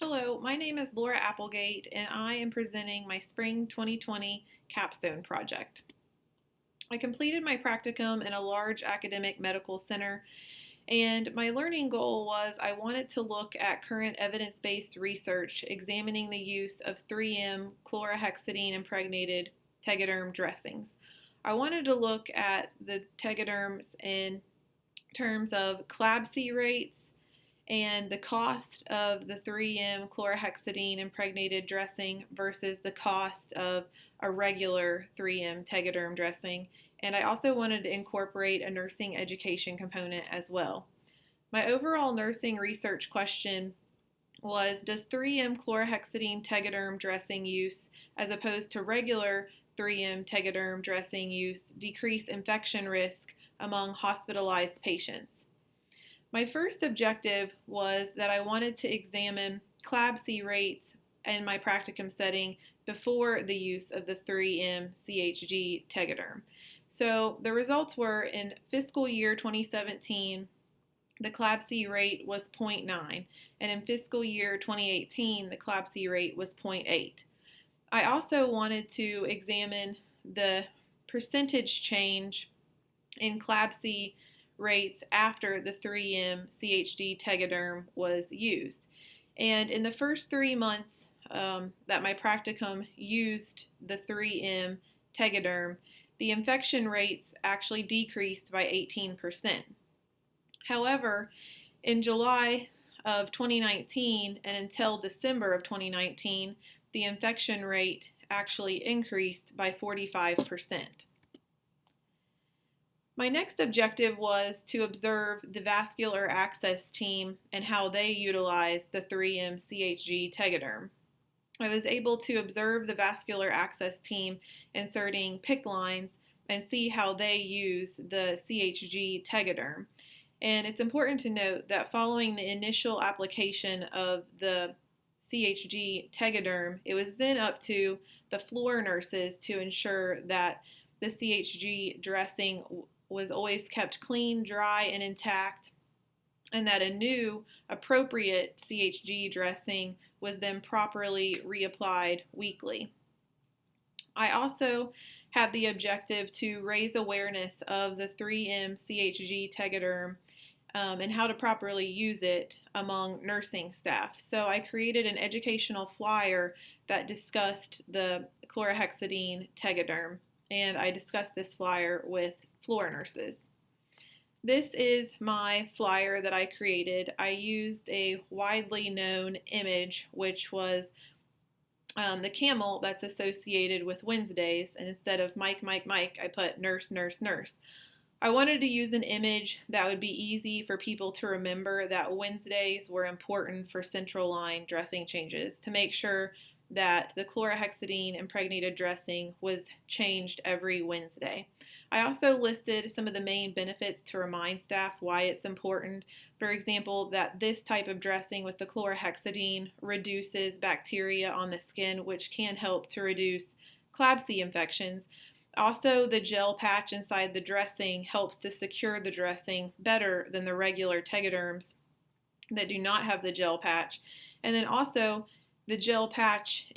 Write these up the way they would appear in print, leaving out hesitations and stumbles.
Hello, my name is Laura Applegate, and I am presenting my Spring 2020 Capstone project. I completed my practicum in a large academic medical center, and my learning goal was I wanted to look at current evidence-based research examining the use of 3M chlorhexidine impregnated tegaderm dressings. I wanted to look at the tegaderms in terms of CLABSI rates and the cost of the 3M chlorhexidine impregnated dressing versus the cost of a regular 3M Tegaderm dressing. And I also wanted to incorporate a nursing education component as well. My overall nursing research question was, does 3M chlorhexidine Tegaderm dressing use as opposed to regular 3M Tegaderm dressing use decrease infection risk among hospitalized patients? My first objective was that I wanted to examine CLABSI rates in my practicum setting before the use of the 3M CHG Tegaderm. So the results were in fiscal year 2017, the CLABSI rate was 0.9, and in fiscal year 2018, the CLABSI rate was 0.8. I also wanted to examine the percentage change in CLABSI rates after the 3M CHD Tegaderm was used. And in the first 3 months that my practicum used the 3M Tegaderm, the infection rates actually decreased by 18%. However, in July of 2019 and until December of 2019, the infection rate actually increased by 45%. My next objective was to observe the vascular access team and how they utilize the 3M CHG Tegaderm. I was able to observe the vascular access team inserting PICC lines and see how they use the CHG Tegaderm. And it's important to note that following the initial application of the CHG Tegaderm, it was then up to the floor nurses to ensure that the CHG dressing was always kept clean, dry, and intact, and that a new appropriate CHG dressing was then properly reapplied weekly. I also had the objective to raise awareness of the 3M CHG Tegaderm and how to properly use it among nursing staff. So I created an educational flyer that discussed the chlorhexidine Tegaderm, and I discussed this flyer with floor nurses. This is my flyer that I created. I used a widely known image, which was the camel that's associated with Wednesdays, and instead of Mike, Mike, Mike, I put nurse, nurse, nurse. I wanted to use an image that would be easy for people to remember that Wednesdays were important for central line dressing changes to make sure that the chlorhexidine impregnated dressing was changed every Wednesday. I also listed some of the main benefits to remind staff why it's important. For example, that this type of dressing with the chlorhexidine reduces bacteria on the skin, which can help to reduce CLABSI infections. Also, the gel patch inside the dressing helps to secure the dressing better than the regular Tegaderms that do not have the gel patch. And then also, the gel patch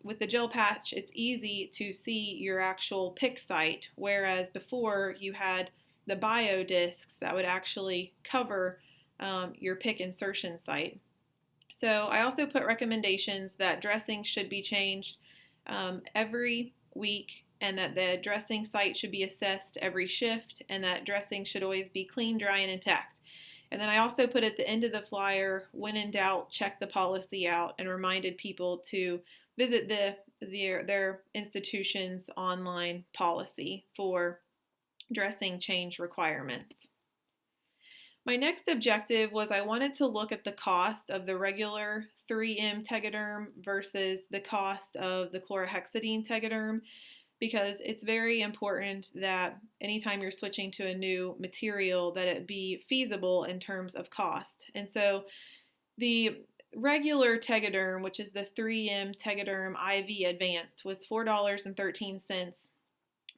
with the gel patch, it's easy to see your actual PICC site, whereas before you had the bio discs that would actually cover your PICC insertion site. So I also put recommendations that dressing should be changed every week, and that the dressing site should be assessed every shift, and that dressing should always be clean, dry, and intact. And then I also put at the end of the flyer, when in doubt, check the policy out, and reminded people to visit their institution's online policy for dressing change requirements. My next objective was I wanted to look at the cost of the regular 3M Tegaderm versus the cost of the chlorhexidine Tegaderm, because it's very important that anytime you're switching to a new material that it be feasible in terms of cost. And so the regular Tegaderm, which is the 3M Tegaderm IV Advanced, was $4.13,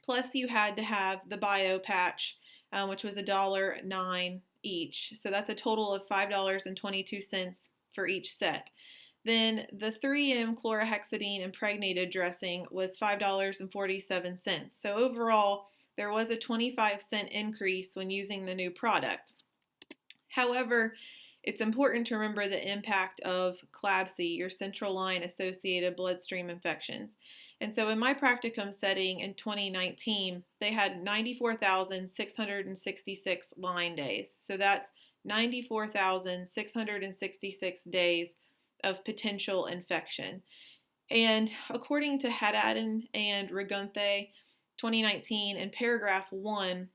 plus you had to have the bio patch, which was $1.09 each. So that's a total of $5.22 for each set. Then the 3M chlorhexidine impregnated dressing was $5.47. So overall, there was a 25-cent increase when using the new product. However, it's important to remember the impact of CLABSI, your central line associated bloodstream infections. And so in my practicum setting in 2019, they had 94,666 line days. So that's 94,666 days of potential infection. And according to Haddadin and Ragunthe, 2019, in paragraph 1,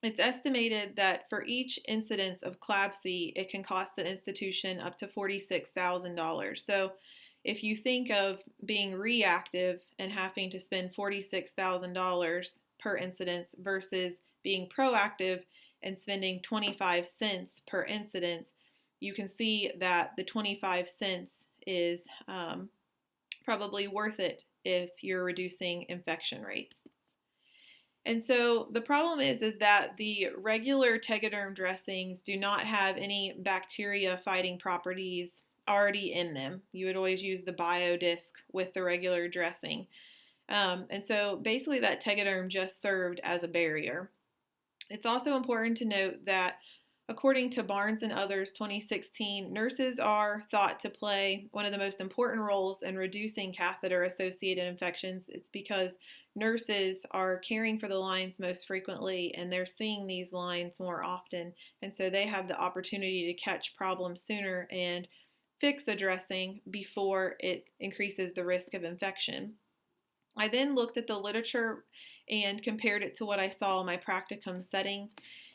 it's estimated that for each incidence of CLABSI, it can cost an institution up to $46,000. So if you think of being reactive and having to spend $46,000 per incidence versus being proactive and spending 25 cents per incidence, you can see that the 25 cents is probably worth it if you're reducing infection rates. And so the problem is that the regular Tegaderm dressings do not have any bacteria fighting properties already in them. You would always use the biodisc with the regular dressing. And so basically that Tegaderm just served as a barrier. It's also important to note that according to Barnes and others 2016, nurses are thought to play one of the most important roles in reducing catheter-associated infections. It's because nurses are caring for the lines most frequently and they're seeing these lines more often. And so they have the opportunity to catch problems sooner and fix a dressing before it increases the risk of infection. I then looked at the literature and compared it to what I saw in my practicum setting.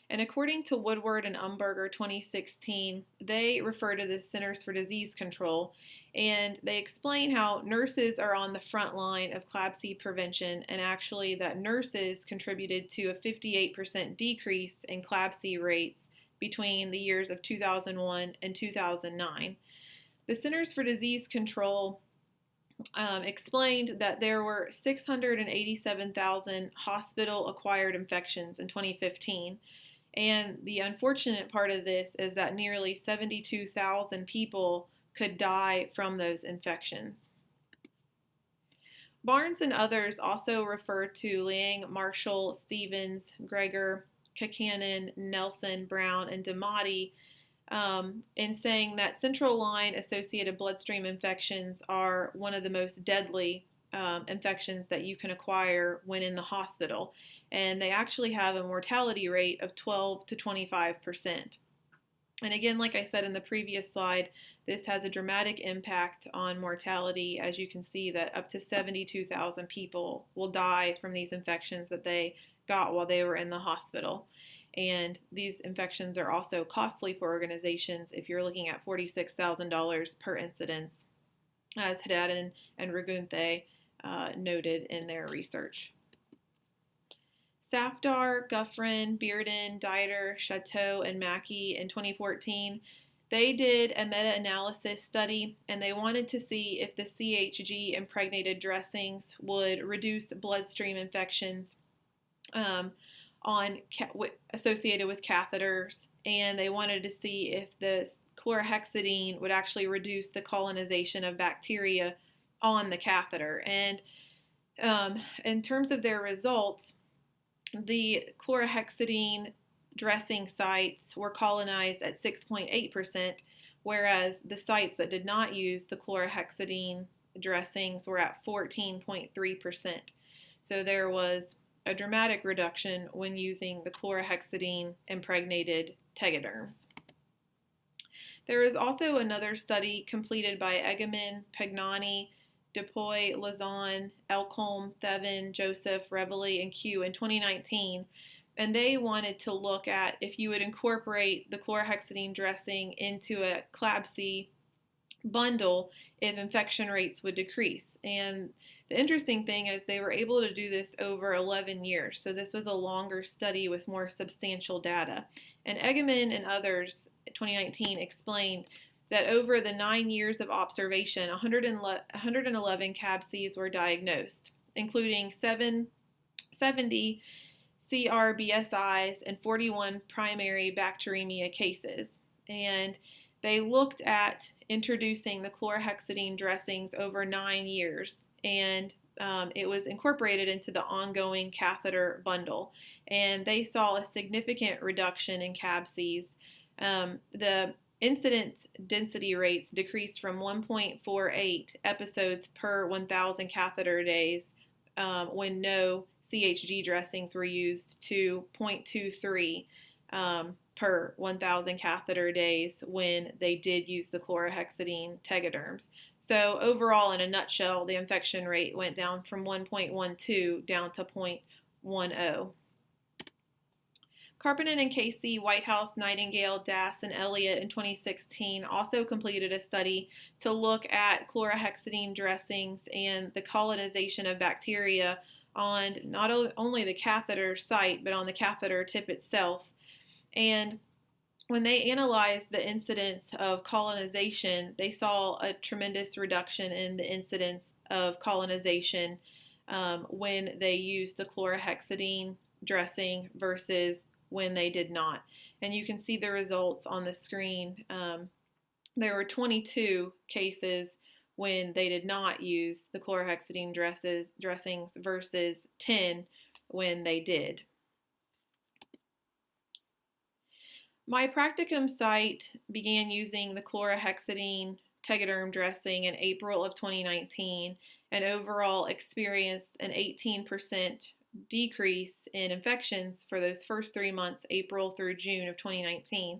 And according to Woodward and Umberger 2016, they refer to the Centers for Disease Control, and they explain how nurses are on the front line of CLABSI prevention, and actually that nurses contributed to a 58% decrease in CLABSI rates between the years of 2001 and 2009. The Centers for Disease Control explained that there were 687,000 hospital-acquired infections in 2015. And the unfortunate part of this is that nearly 72,000 people could die from those infections. Barnes and others also refer to Liang, Marshall, Stevens, Greger, Kakanen, Nelson, Brown, and Damati in saying that central line associated bloodstream infections are one of the most deadly infections that you can acquire when in the hospital. And they actually have a mortality rate of 12 to 25%. And again, like I said in the previous slide, this has a dramatic impact on mortality. As you can see, that up to 72,000 people will die from these infections that they got while they were in the hospital. And these infections are also costly for organizations if you're looking at $46,000 per incidence, as Haddadin and Ragunthe noted in their research. Safdar, Guffrin, Bearden, Dieter, Chateau, and Mackey in 2014, they did a meta-analysis study and they wanted to see if the CHG impregnated dressings would reduce bloodstream infections associated with catheters, and they wanted to see if the chlorhexidine would actually reduce the colonization of bacteria on the catheter. And in terms of their results, the chlorhexidine dressing sites were colonized at 6.8%, whereas the sites that did not use the chlorhexidine dressings were at 14.3%. So there was a dramatic reduction when using the chlorhexidine impregnated tegaderms. There is also another study completed by Egeman, Pagnani, Dupuy, Lazan, Elcombe, Thevin, Joseph, Rebele, and Q in 2019, and they wanted to look at if you would incorporate the chlorhexidine dressing into a CLABSI bundle if infection rates would decrease. And the interesting thing is they were able to do this over 11 years, so this was a longer study with more substantial data. And Egeman and others, 2019, explained that over the 9 years of observation, 111 CABCs were diagnosed, including 70 CRBSIs and 41 primary bacteremia cases. And They looked at introducing the chlorhexidine dressings over 9 years, and it was incorporated into the ongoing catheter bundle, and they saw a significant reduction in CABCs. The incidence density rates decreased from 1.48 episodes per 1,000 catheter days when no CHG dressings were used to 0.23 per 1,000 catheter days when they did use the chlorhexidine tegaderms. So overall, in a nutshell, the infection rate went down from 1.12 down to 0.10. Carpenter and Casey, Whitehouse, Nightingale, Das, and Elliott in 2016 also completed a study to look at chlorhexidine dressings and the colonization of bacteria on not only the catheter site, but on the catheter tip itself. And when they analyzed the incidence of colonization, they saw a tremendous reduction in the incidence of colonization when they used the chlorhexidine dressing versus when they did not. And you can see the results on the screen. There were 22 cases when they did not use the chlorhexidine dressings versus 10 when they did. My practicum site began using the chlorhexidine tegaderm dressing in April of 2019 and overall experienced an 18% decrease in infections for those first 3 months, April through June of 2019.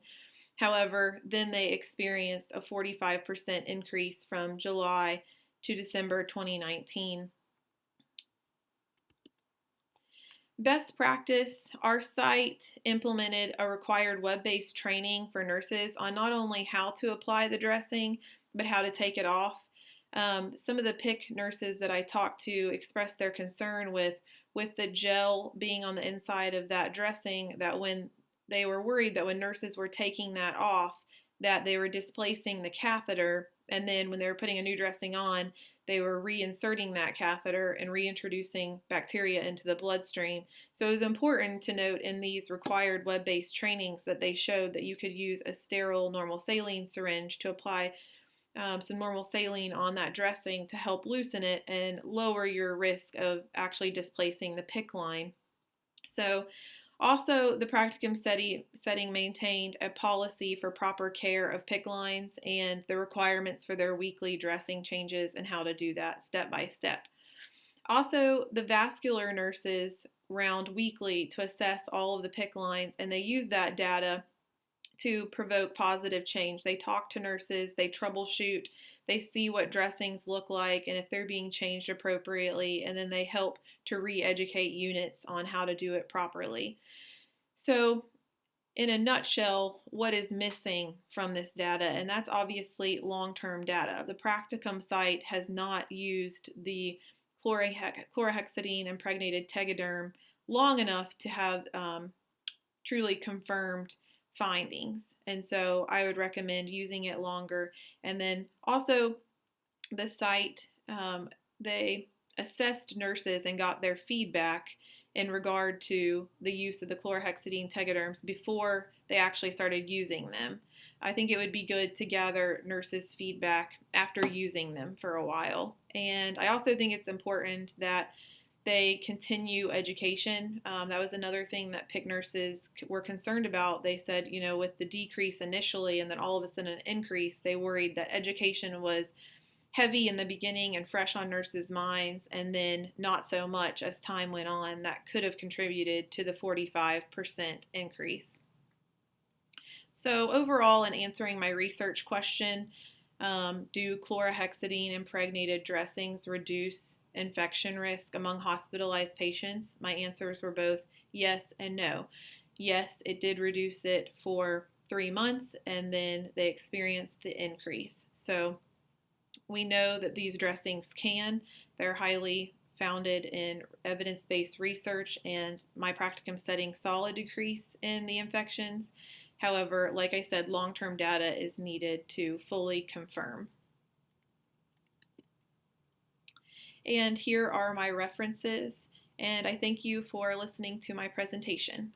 However, then they experienced a 45% increase from July to December 2019. Best practice, our site implemented a required web-based training for nurses on not only how to apply the dressing, but how to take it off. Some of the PIC nurses that I talked to expressed their concern with the gel being on the inside of that dressing, that when they were worried that when nurses were taking that off, that they were displacing the catheter, and then when they were putting a new dressing on, they were reinserting that catheter and reintroducing bacteria into the bloodstream. So it was important to note in these required web-based trainings that they showed that you could use a sterile normal saline syringe to apply some normal saline on that dressing to help loosen it and lower your risk of actually displacing the PIC line. So also, the practicum setting maintained a policy for proper care of PIC lines and the requirements for their weekly dressing changes and how to do that step by step. Also, the vascular nurses round weekly to assess all of the PIC lines, and they use that data to provoke positive change. They talk to nurses, they troubleshoot, they see what dressings look like and if they're being changed appropriately, and then they help to re-educate units on how to do it properly. So, in a nutshell, what is missing from this data? And that's obviously long-term data. The practicum site has not used the chlorhexidine impregnated tegaderm long enough to have truly confirmed findings. And so I would recommend using it longer. And then also the site, they assessed nurses and got their feedback in regard to the use of the chlorhexidine tegaderms before they actually started using them. I think it would be good to gather nurses' feedback after using them for a while. And I also think it's important that they continue education. That was another thing that PIC nurses were concerned about. They said, with the decrease initially and then all of a sudden an increase, they worried that education was heavy in the beginning and fresh on nurses' minds, and then not so much as time went on. That could have contributed to the 45% increase. So overall, in answering my research question, do chlorhexidine impregnated dressings reduce infection risk among hospitalized patients? My answers were both yes and no. Yes, it did reduce it for 3 months, and then they experienced the increase. So we know that these dressings can. They're highly founded in evidence-based research, and my practicum setting saw a decrease in the infections. However, like I said, long-term data is needed to fully confirm. And here are my references, and I thank you for listening to my presentation.